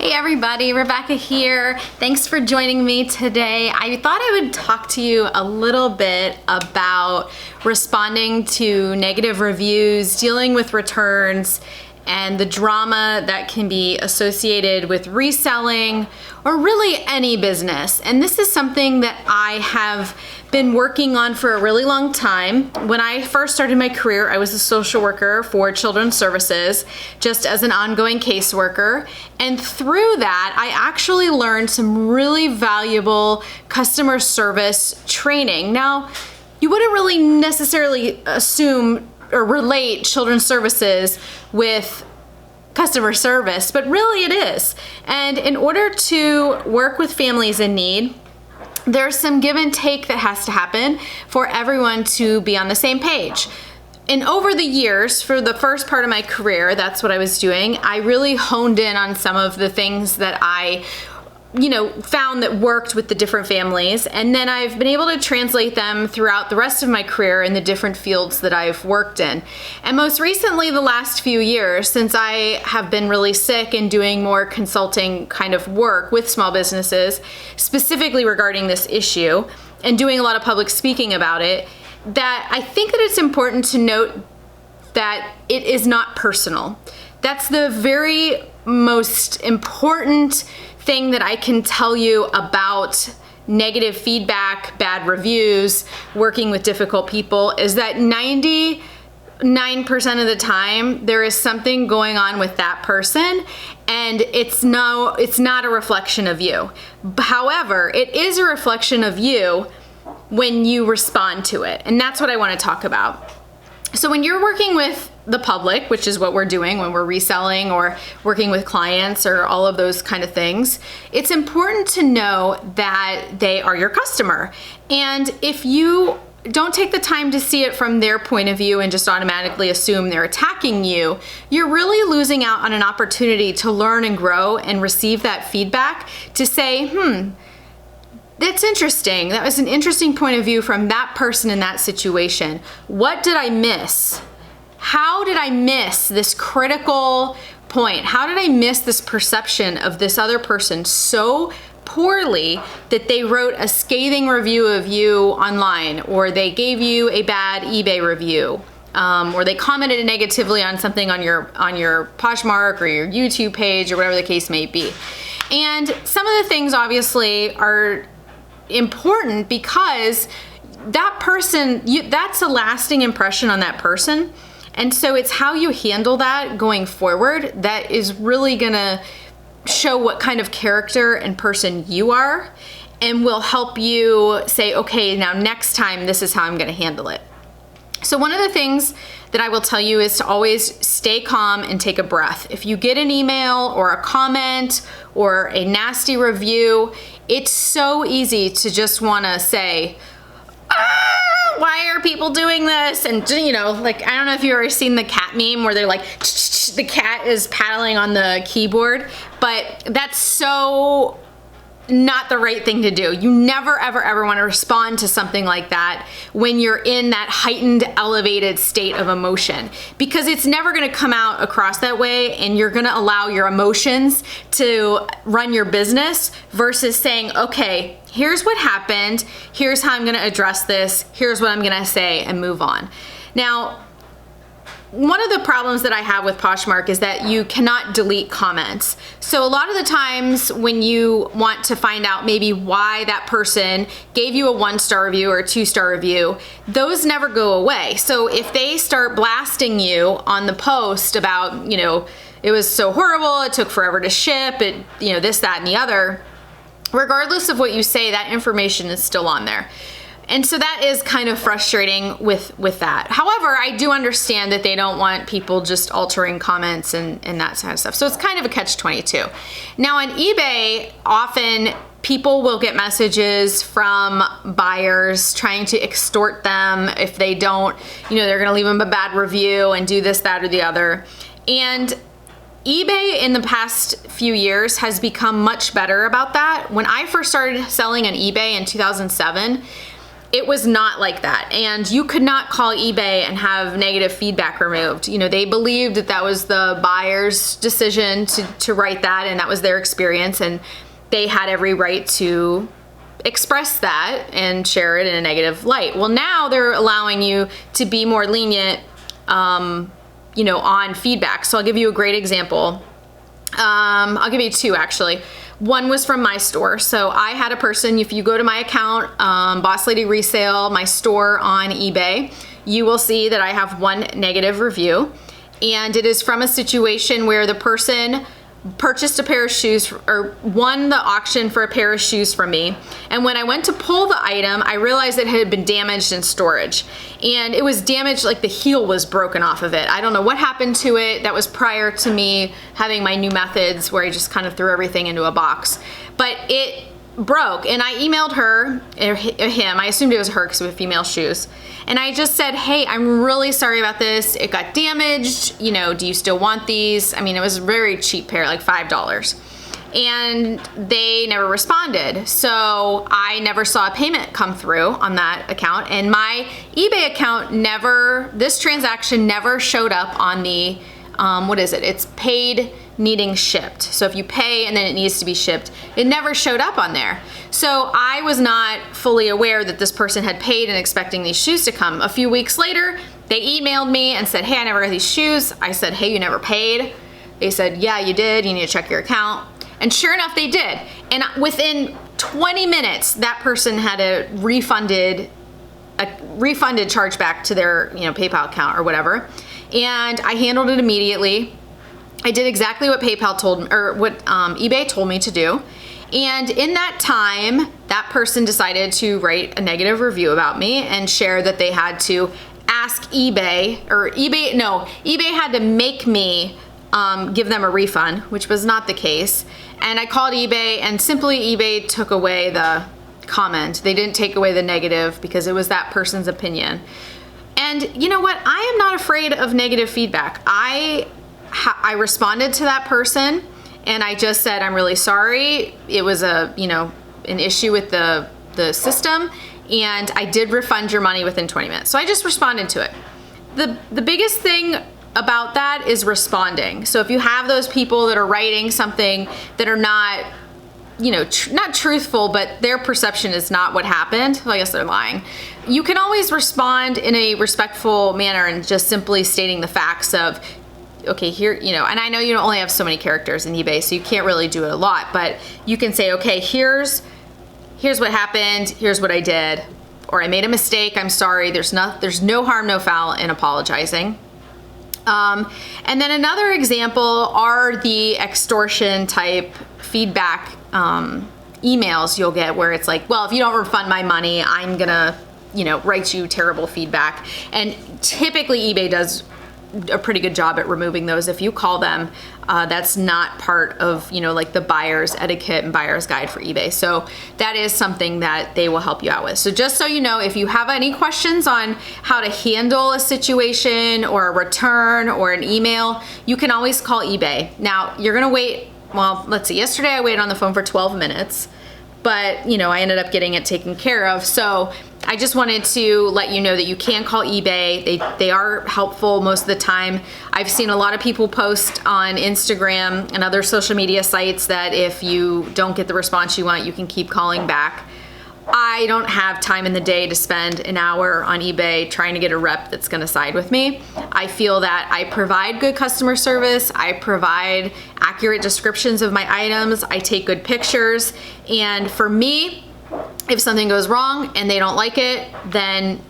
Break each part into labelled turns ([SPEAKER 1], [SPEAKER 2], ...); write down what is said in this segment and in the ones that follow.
[SPEAKER 1] Hey everybody, Rebecca here. Thanks for joining me today. I thought I would talk to you a little bit about responding to negative reviews, dealing with returns, and the drama that can be associated with reselling or really any business. And this is something that I have been working on for a really long time. When I first started my career, I was a social worker for children's services, just as an ongoing caseworker. And through that, I actually learned some really valuable customer service training. Now, you wouldn't really necessarily assume or relate children's services with customer service, but really it is. And in order to work with families in need, there's some give and take that has to happen for everyone to be on the same page. And over the years, for the first part of my career, that's what I was doing. I really honed in on some of the things that I found that worked with the different families. And then I've been able to translate them throughout the rest of my career in the different fields that I've worked in. And most recently, the last few years, since I have been really sick and doing more consulting kind of work with small businesses, specifically regarding this issue, and doing a lot of public speaking about it, that I think that it's important to note that it is not personal. That's the very most important thing that I can tell you about negative feedback, bad reviews, working with difficult people, is that 99% of the time there is something going on with that person, and it's not a reflection of you. However, it is a reflection of you when you respond to it, and that's what I want to talk about. So when you're working with the public, which is what we're doing when we're reselling or working with clients or all of those kind of things, it's important to know that they are your customer. And if you don't take the time to see it from their point of view and just automatically assume they're attacking you, you're really losing out on an opportunity to learn and grow and receive that feedback to say, that's interesting. That was an interesting point of view from that person in that situation. What did I miss? How did I miss this critical point? How did I miss this perception of this other person so poorly that they wrote a scathing review of you online, or they gave you a bad eBay review, or they commented negatively on something on your Poshmark or your YouTube page or whatever the case may be? And some of the things obviously are important because that person, that's a lasting impression on that person. And so it's how you handle that going forward that is really gonna show what kind of character and person you are, and will help you say, okay, now next time this is how I'm gonna handle it. So one of the things that I will tell you is to always stay calm and take a breath. If you get an email or a comment or a nasty review, it's so easy to just wanna say, why are people doing this? And like, I don't know if you've ever seen the cat meme where they're like, the cat is paddling on the keyboard, but that's so not the right thing to do. You never, ever, ever want to respond to something like that when you're in that heightened, elevated state of emotion, because it's never going to come out across that way, and you're going to allow your emotions to run your business versus saying, okay, here's what happened, here's how I'm going to address this, here's what I'm going to say, and move on. Now, one of the problems that I have with Poshmark is that you cannot delete comments. So a lot of the times when you want to find out maybe why that person gave you a 1-star review or a 2-star review, those never go away. So if they start blasting you on the post about, it was so horrible, it took forever to ship, this, that, and the other, regardless of what you say, that information is still on there. And so that is kind of frustrating with that. However, I do understand that they don't want people just altering comments and that kind of stuff. So it's kind of a catch-22. Now on eBay, often people will get messages from buyers trying to extort them if they don't, they're gonna leave them a bad review and do this, that, or the other. And eBay in the past few years has become much better about that. When I first started selling on eBay in 2007, it was not like that. And you could not call eBay and have negative feedback removed. You know, they believed that that was the buyer's decision to write that, and that was their experience, and they had every right to express that and share it in a negative light. Well, now they're allowing you to be more lenient, you know, on feedback. So I'll give you a great example. I'll give you two actually. One was from my store. So I had a person, if you go to my account, Boss Lady Resale, my store on eBay, you will see that I have one negative review. And it is from a situation where the person purchased a pair of shoes or won the auction for a pair of shoes from me. And when I went to pull the item, I realized it had been damaged in storage. And it was damaged, like the heel was broken off of it. I don't know what happened to it. That was prior to me having my new methods where I just kind of threw everything into a box. But it broke, and I emailed her, or him, I assumed it was her because we have female shoes. And I just said, hey, I'm really sorry about this. It got damaged. You know, do you still want these? I mean, it was a very cheap pair, like $5. And they never responded. So I never saw a payment come through on that account. And my eBay account this transaction never showed up on the, what is it? It's paid needing shipped. So if you pay and then it needs to be shipped, it never showed up on there. So I was not fully aware that this person had paid and expecting these shoes to come. A few weeks later, they emailed me and said, hey, I never got these shoes. I said, hey, you never paid? They said, yeah, you did. You need to check your account. And sure enough, they did. And within 20 minutes, that person had a refunded chargeback to their, you know, PayPal account or whatever. And I handled it immediately. I did exactly what PayPal told me, or what eBay told me to do. And in that time, that person decided to write a negative review about me and share that they had to ask eBay, eBay had to make me give them a refund, which was not the case. And I called eBay, and simply eBay took away the comment. They didn't take away the negative because it was that person's opinion. And you know what? I am not afraid of negative feedback. I responded to that person, and I just said, I'm really sorry. It was an issue with the system, and I did refund your money within 20 minutes. So I just responded to it. The biggest thing about that is responding. So if you have those people that are writing something that are not, not truthful, but their perception is not what happened, well, I guess they're lying. You can always respond in a respectful manner and just simply stating the facts of, okay, here, and I know you only have so many characters in eBay, so you can't really do it a lot, but you can say, okay, here's what happened, here's what I did, or I made a mistake, I'm sorry, there's no harm, no foul in apologizing. And then another example are the extortion type feedback emails you'll get where it's like, well, if you don't refund my money, I'm gonna, write you terrible feedback. And typically eBay does a pretty good job at removing those. If you call them, that's not part of, like the buyer's etiquette and buyer's guide for eBay. So that is something that they will help you out with. So just so you know, if you have any questions on how to handle a situation or a return or an email, you can always call eBay. Now you're gonna wait, well, let's see, yesterday I waited on the phone for 12 minutes, but I ended up getting it taken care of. So I just wanted to let you know that you can call eBay. They are helpful most of the time. I've seen a lot of people post on Instagram and other social media sites that if you don't get the response you want, you can keep calling back. I don't have time in the day to spend an hour on eBay trying to get a rep that's gonna side with me. I feel that I provide good customer service, I provide accurate descriptions of my items, I take good pictures, and for me, if something goes wrong and they don't like it, then,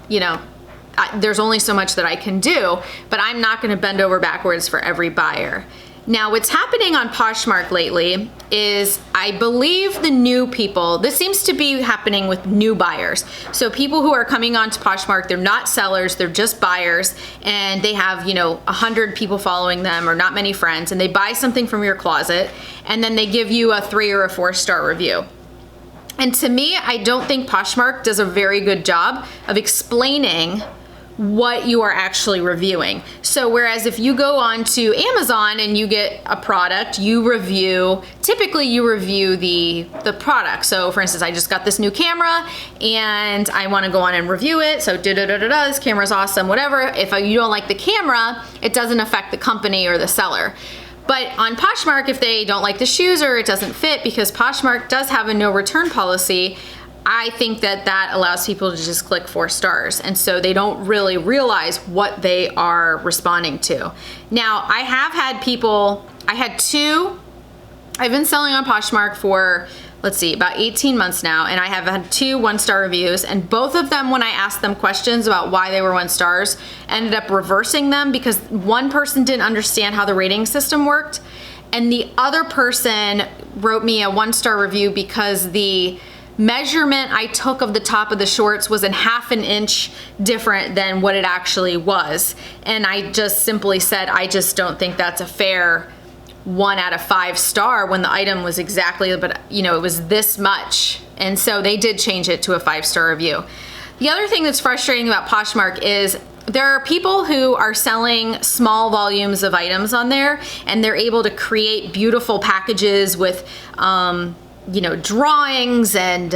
[SPEAKER 1] there's only so much that I can do, but I'm not gonna bend over backwards for every buyer. Now, what's happening on Poshmark lately is, I believe the new people, this seems to be happening with new buyers. So people who are coming onto Poshmark, they're not sellers, they're just buyers, and they have, 100 people following them or not many friends, and they buy something from your closet, and then they give you a 3 or a 4-star review. And to me, I don't think Poshmark does a very good job of explaining what you are actually reviewing. So whereas if you go on to Amazon and you get a product, typically you review the product. So for instance, I just got this new camera and I want to go on and review it. So this camera's awesome, whatever. If you don't like the camera, it doesn't affect the company or the seller. But on Poshmark, if they don't like the shoes or it doesn't fit, because Poshmark does have a no return policy, I think that allows people to just click 4 stars. And so they don't really realize what they are responding to. Now, I have had people, I've been selling on Poshmark for, let's see, about 18 months now, and I have had 2 1-star reviews, and both of them, when I asked them questions about why they were 1 stars, ended up reversing them because one person didn't understand how the rating system worked, and the other person wrote me a 1-star review because the measurement I took of the top of the shorts was ½ an inch different than what it actually was. And I just simply said, I just don't think that's a fair 1 out of 5 star when the item was exactly, but it was this much. And so they did change it to a 5-star review. The other thing that's frustrating about Poshmark is there are people who are selling small volumes of items on there, and they're able to create beautiful packages with, drawings and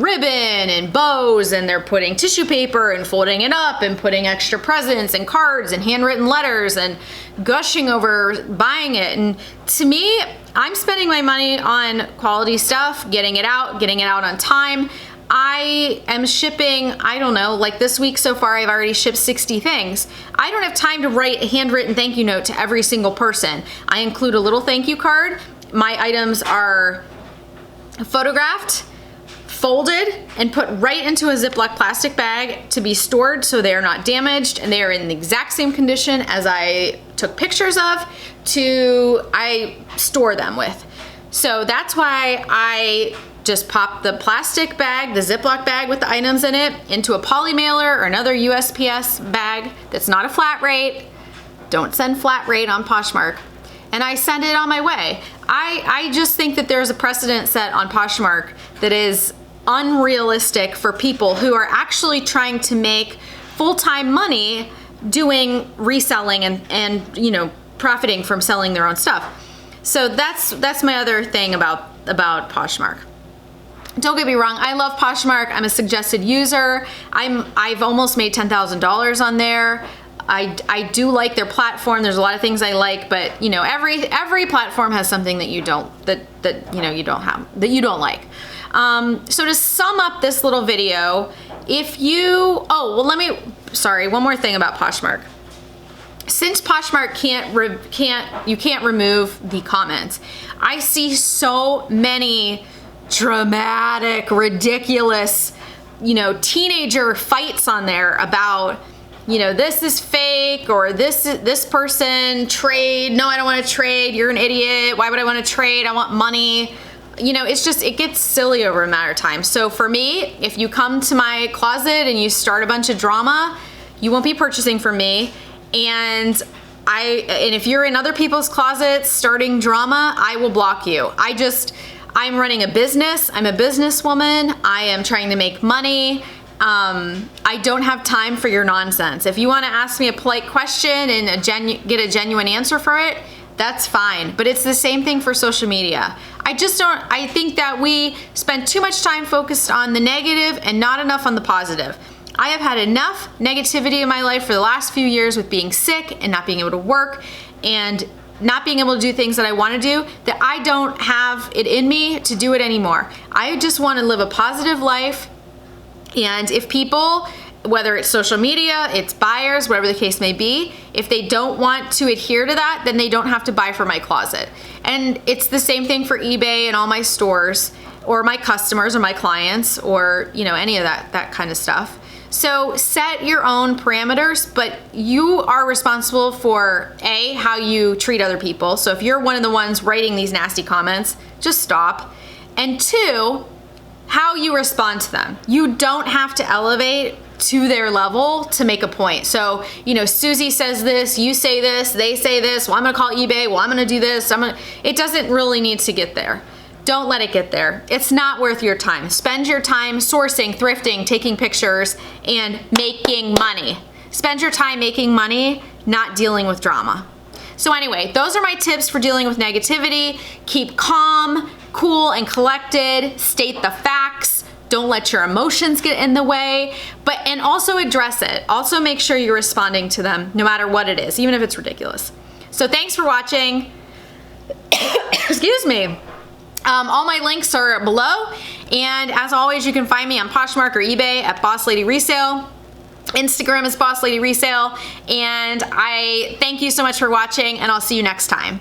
[SPEAKER 1] ribbon and bows, and they're putting tissue paper and folding it up and putting extra presents and cards and handwritten letters and gushing over buying it. And to me, I'm spending my money on quality stuff, getting it out on time. I am shipping, I don't know, like this week so far, I've already shipped 60 things. I don't have time to write a handwritten thank you note to every single person. I include a little thank you card. My items are photographed, folded, and put right into a Ziploc plastic bag to be stored so they are not damaged, and they are in the exact same condition as I took pictures of I store them with. So that's why I just pop the plastic bag, the Ziploc bag with the items in it, into a poly mailer or another USPS bag that's not a flat rate. Don't send flat rate on Poshmark. And I send it on my way. I just think that there's a precedent set on Poshmark that is unrealistic for people who are actually trying to make full-time money doing reselling and profiting from selling their own stuff. So that's my other thing about Poshmark. Don't get me wrong, I love Poshmark. I'm a suggested user. I've almost made $10,000 on there. I do like their platform. There's a lot of things I like, but every platform has something that you don't like. So to sum up this little video, one more thing about Poshmark. Since Poshmark you can't remove the comments, I see so many dramatic, ridiculous, teenager fights on there about, this is fake, or this person trade. No, I don't want to trade. You're an idiot. Why would I want to trade? I want money. It gets silly over a matter of time. So for me, if you come to my closet and you start a bunch of drama, you won't be purchasing from me. And if you're in other people's closets starting drama, I will block you. I'm running a business. I'm a businesswoman. I am trying to make money. I don't have time for your nonsense. If you want to ask me a polite question and get a genuine answer for it, that's fine. But it's the same thing for social media. I think that we spend too much time focused on the negative and not enough on the positive. I have had enough negativity in my life for the last few years with being sick and not being able to work and not being able to do things that I want to do, that I don't have it in me to do it anymore. I just want to live a positive life. And if people, whether it's social media, it's buyers, whatever the case may be, if they don't want to adhere to that, then they don't have to buy from my closet. And it's the same thing for eBay and all my stores, or my customers or my clients, or any of that kind of stuff. So set your own parameters, but you are responsible for how you treat other people. So if you're one of the ones writing these nasty comments, just stop. And 2, how you respond to them. You don't have to elevate to their level to make a point. So, Susie says this, you say this, they say this, well, I'm gonna call eBay, well, I'm gonna do this, it doesn't really need to get there. Don't let it get there. It's not worth your time. Spend your time sourcing, thrifting, taking pictures, and making money. Spend your time making money, not dealing with drama. So anyway, those are my tips for dealing with negativity. Keep calm, cool, and collected. State the facts. Don't let your emotions get in the way, and also address it. Also make sure you're responding to them no matter what it is, even if it's ridiculous. So thanks for watching. Excuse me. All my links are below, and as always, you can find me on Poshmark or eBay at Boss Lady Resale. Instagram is Boss Lady Resale, and I thank you so much for watching, and I'll see you next time.